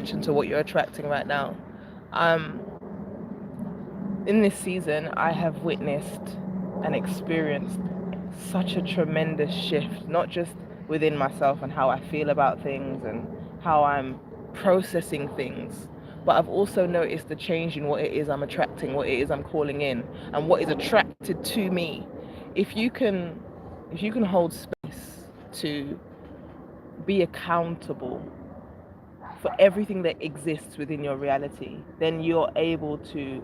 attraction to what you're attracting right now. Um, in this season, I have witnessed and experienced such a tremendous shift, not just within myself and how I feel about things and how I'm processing things, but I've also noticed the change in what it is I'm attracting, what it is I'm calling in, and what is attracted to me. If you can, if you can hold space to be accountable for everything that exists within your reality, then you're able to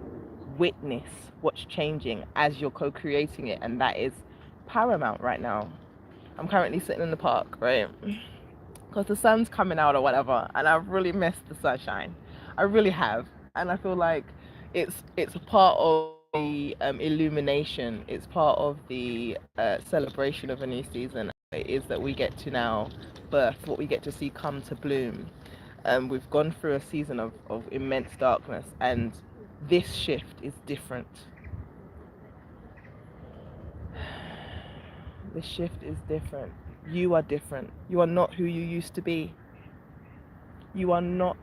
witness what's changing as you're co-creating it, and that is paramount right now. I'm currently sitting in the park, right? Because the sun's coming out or whatever, and I've really missed the sunshine. I really have, and I feel like it's a part of the illumination. It's part of the celebration of a new season. It is that we get to now birth, what we get to see come to bloom. We've gone through a season of immense darkness, and this shift is different. This shift is different. You are different. You are not who you used to be. You are not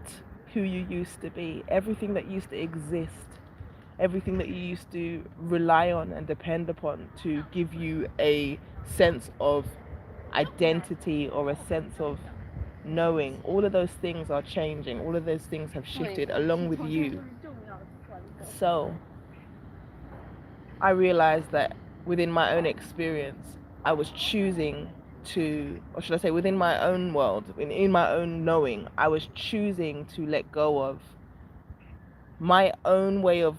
who you used to be. Everything that used to exist, everything that you used to rely on and depend upon to give you a sense of identity or a sense of knowing, all of those things are changing. All of those things have shifted along with you. So I realized that within my own experience, I was choosing to, or should I say within my own world, in my own knowing, I was choosing to let go of my own way of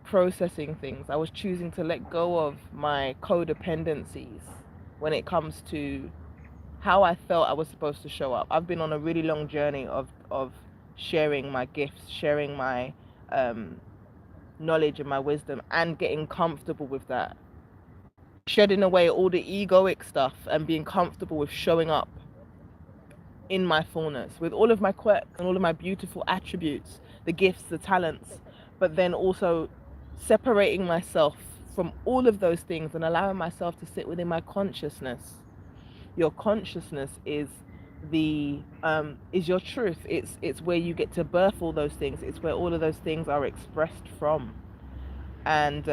processing things. I was choosing to let go of my codependencies when it comes to how I felt I was supposed to show up. I've been on a really long journey of sharing my gifts, sharing my knowledge and my wisdom, and getting comfortable with that. Shedding away all the egoic stuff and being comfortable with showing up in my fullness, with all of my quirks and all of my beautiful attributes, the gifts, the talents, but then also separating myself from all of those things and allowing myself to sit within my consciousness. Your consciousness is your truth. It's where you get to birth all those things. It's where all of those things are expressed from. And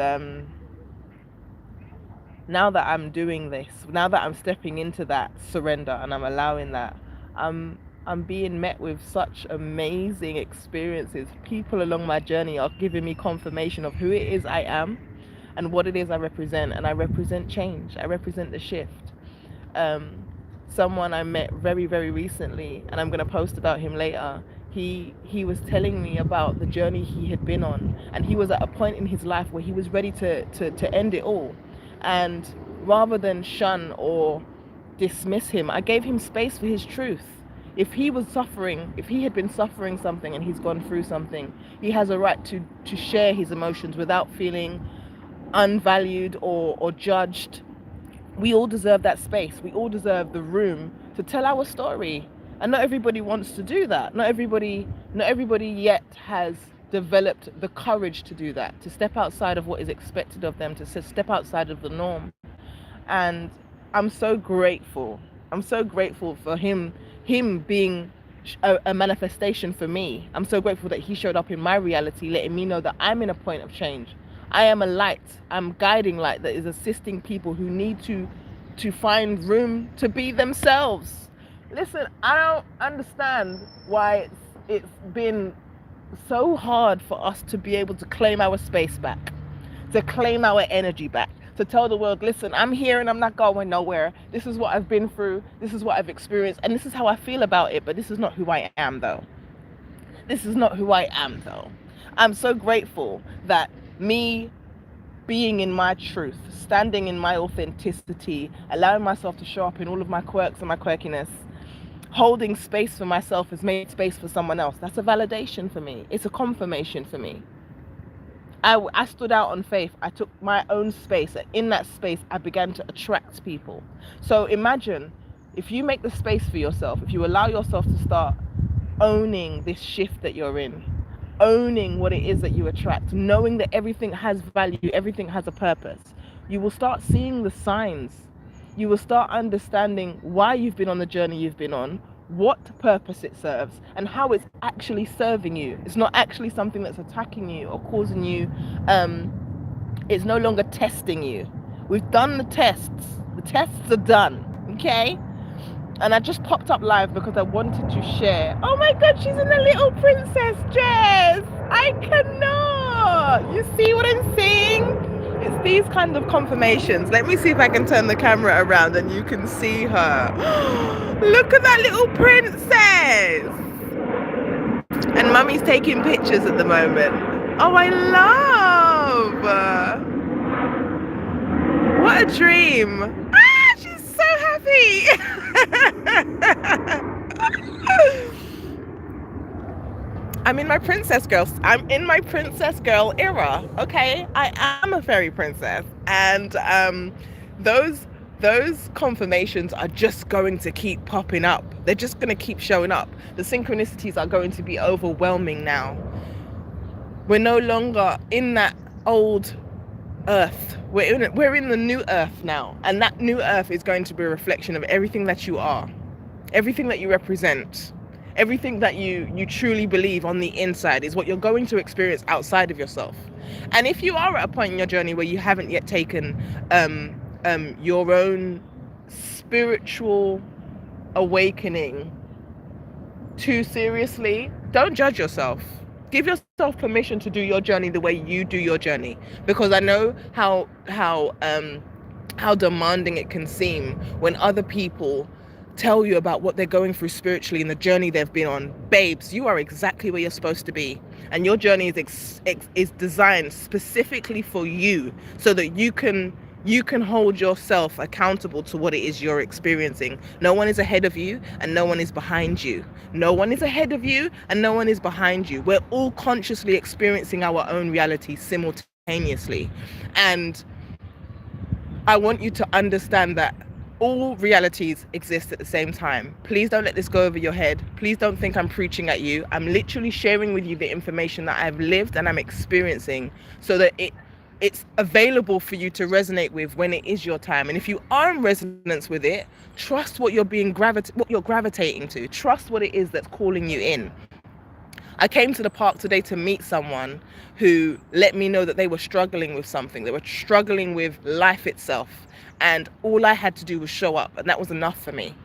now that I'm doing this, now that I'm stepping into that surrender and I'm allowing that, I'm being met with such amazing experiences. People along my journey are giving me confirmation of who it is I am and what it is I represent. And I represent change. I represent the shift. Someone I met very, very recently, and I'm going to post about him later, he was telling me about the journey he had been on, and he was at a point in his life where he was ready to end it all. And rather than shun or dismiss him, I gave him space for his truth. If he was suffering, if he had been suffering something and he's gone through something, he has a right to share his emotions without feeling unvalued or judged. We all deserve that space. We all deserve the room to tell our story. And not everybody wants to do that. Not everybody yet has developed the courage to do that, to step outside of what is expected of them, to step outside of the norm. And I'm so grateful. I'm so grateful for him being a manifestation for me. I'm so grateful that he showed up in my reality, letting me know that I'm in a point of change. I am a light. I'm guiding light that is assisting people who need to find room to be themselves. Listen, I don't understand why it's been so hard for us to be able to claim our space back, to claim our energy back, to tell the world, listen, I'm here and I'm not going nowhere. This is what I've been through. This is what I've experienced. And this is how I feel about it. But this is not who I am, though. This is not who I am, though. I'm so grateful that me being in my truth, standing in my authenticity, allowing myself to show up in all of my quirks and my quirkiness, holding space for myself has made space for someone else. That's a validation for me. It's a confirmation for me. I stood out on faith. I took my own space. And in that space, I began to attract people. So imagine if you make the space for yourself, if you allow yourself to start owning this shift that you're in, owning what it is that you attract, knowing that everything has value, everything has a purpose, you will start seeing the signs. You will start understanding why you've been on the journey you've been on, what purpose it serves, and how it's actually serving you. It's not actually something that's attacking you or causing you, it's no longer testing you. We've done the tests are done, okay? And I just popped up live because I wanted to share. Oh my god, she's in a little princess dress. I cannot. You see what I'm saying? It's these kind of confirmations. Let me see if I can turn the camera around and you can see her. Look at that little princess. And mummy's taking pictures at the moment. Oh, I love. What a dream. Ah, she's so happy. I'm in my princess girl era. Okay, I am a fairy princess, and those confirmations are just going to keep popping up. They're just going to keep showing up. The synchronicities are going to be overwhelming now. We're no longer in that old earth. We're in the new earth now, and that new earth is going to be a reflection of everything that you are, everything that you represent, everything that you truly believe on the inside is what you're going to experience outside of yourself. And if you are at a point in your journey where you haven't yet taken your own spiritual awakening too seriously, don't judge yourself. Give yourself permission to do your journey the way you do your journey, because I know how demanding it can seem when other people tell you about what they're going through spiritually and the journey they've been on. Babes, you are exactly where you're supposed to be, and your journey is designed specifically for you, so that you can hold yourself accountable to what it is you're experiencing. No one is ahead of you and no one is behind you. No one is ahead of you and no one is behind you. We're all consciously experiencing our own reality simultaneously. And I want you to understand that all realities exist at the same time. Please don't let this go over your head. Please don't think I'm preaching at you. I'm literally sharing with you the information that I've lived and I'm experiencing, so that it's available for you to resonate with when it is your time. And if you are in resonance with it, trust what you're gravitating to. Trust what it is that's calling you in. I came to the park today to meet someone who let me know that they were struggling with something. They were struggling with life itself. And all I had to do was show up, and that was enough for me.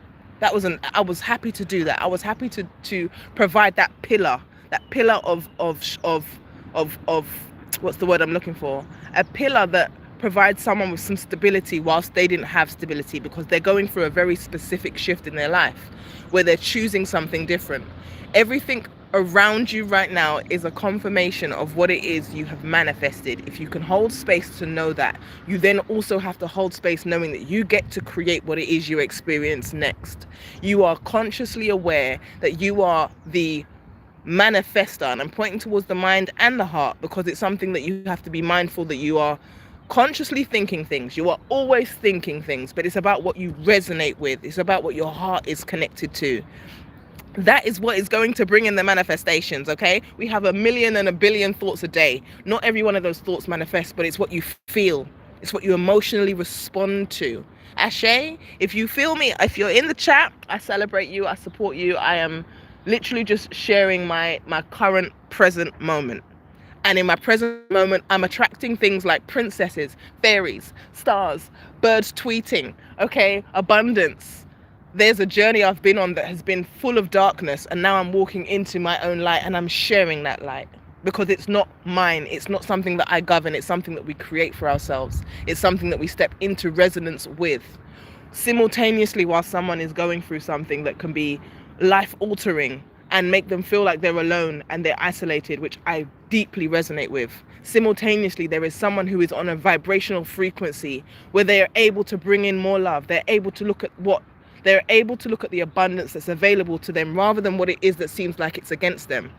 I was happy to do that. I was happy to provide that pillar of what's the word I'm looking for? A pillar that provides someone with some stability whilst they didn't have stability, because they're going through a very specific shift in their life where they're choosing something different. Everything around you right now is a confirmation of what it is you have manifested. If you can hold space to know that, you then also have to hold space knowing that you get to create what it is you experience next. You are consciously aware that you are the manifester, and I'm pointing towards the mind and the heart because it's something that you have to be mindful that you are consciously thinking things. You are always thinking things, but it's about what you resonate with. It's about what your heart is connected to. That is what is going to bring in the manifestations, okay? We have 1 million and 1 billion thoughts a day. Not every one of those thoughts manifest, but it's what you feel. It's what you emotionally respond to. Ashe, if you feel me, if you're in the chat, I celebrate you, I support you. I am literally just sharing my current present moment. And in my present moment, I'm attracting things like princesses, fairies, stars, birds tweeting, okay, abundance. There's a journey I've been on that has been full of darkness, and now I'm walking into my own light, and I'm sharing that light because it's not mine. It's not something that I govern. It's something that we create for ourselves. It's something that we step into resonance with. Simultaneously, while someone is going through something that can be life altering and make them feel like they're alone and they're isolated, which I deeply resonate with. Simultaneously, there is someone who is on a vibrational frequency where they are able to bring in more love. They're able to look at the abundance that's available to them rather than what it is that seems like it's against them.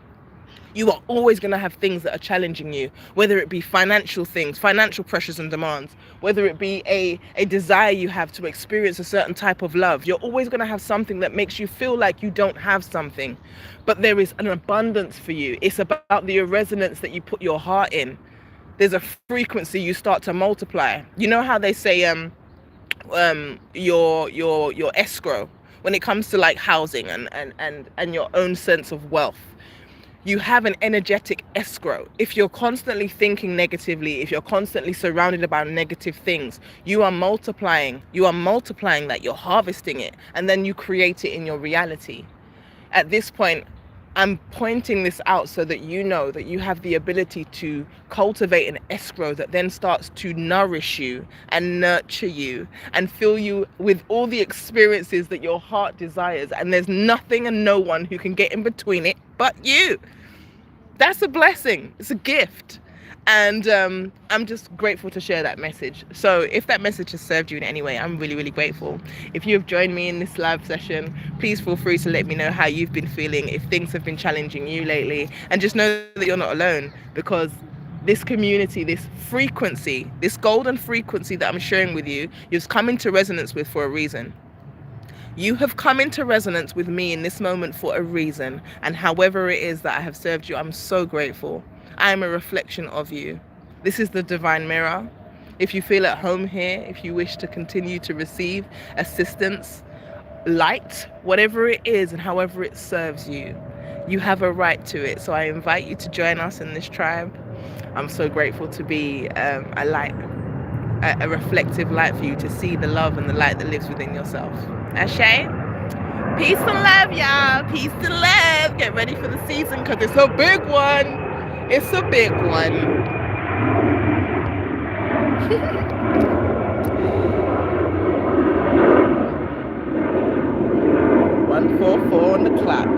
You are always going to have things that are challenging you, whether it be financial things, financial pressures and demands, whether it be a desire you have to experience a certain type of love. You're always going to have something that makes you feel like you don't have something, but there is an abundance for you. It's about the resonance that you put your heart in. There's a frequency you start to multiply. You know how they say your escrow, when it comes to like housing and your own sense of wealth. You have an energetic escrow. If you're constantly thinking negatively, if you're constantly surrounded about negative things, you are multiplying that, you're harvesting it, and then you create it in your reality. At this point, I'm pointing this out so that you know that you have the ability to cultivate an escrow that then starts to nourish you and nurture you and fill you with all the experiences that your heart desires. And there's nothing and no one who can get in between it but you. That's a blessing. It's a gift. And I'm just grateful to share that message. So if that message has served you in any way, I'm really, really grateful. If you have joined me in this live session, please feel free to let me know how you've been feeling, if things have been challenging you lately. And just know that you're not alone, because this community, this frequency, this golden frequency that I'm sharing with you, you've come into resonance with for a reason. You have come into resonance with me in this moment for a reason, and however it is that I have served you, I'm so grateful. I am a reflection of you. This is the divine mirror. If you feel at home here, if you wish to continue to receive assistance, light, whatever it is and however it serves you, you have a right to it. So I invite you to join us in this tribe. I'm so grateful to be a light, a reflective light for you to see the love and the light that lives within yourself. Ashe? Peace and love, y'all. Peace and love. Get ready for the season because it's a big one. It's a big one. 1:44 on the clock.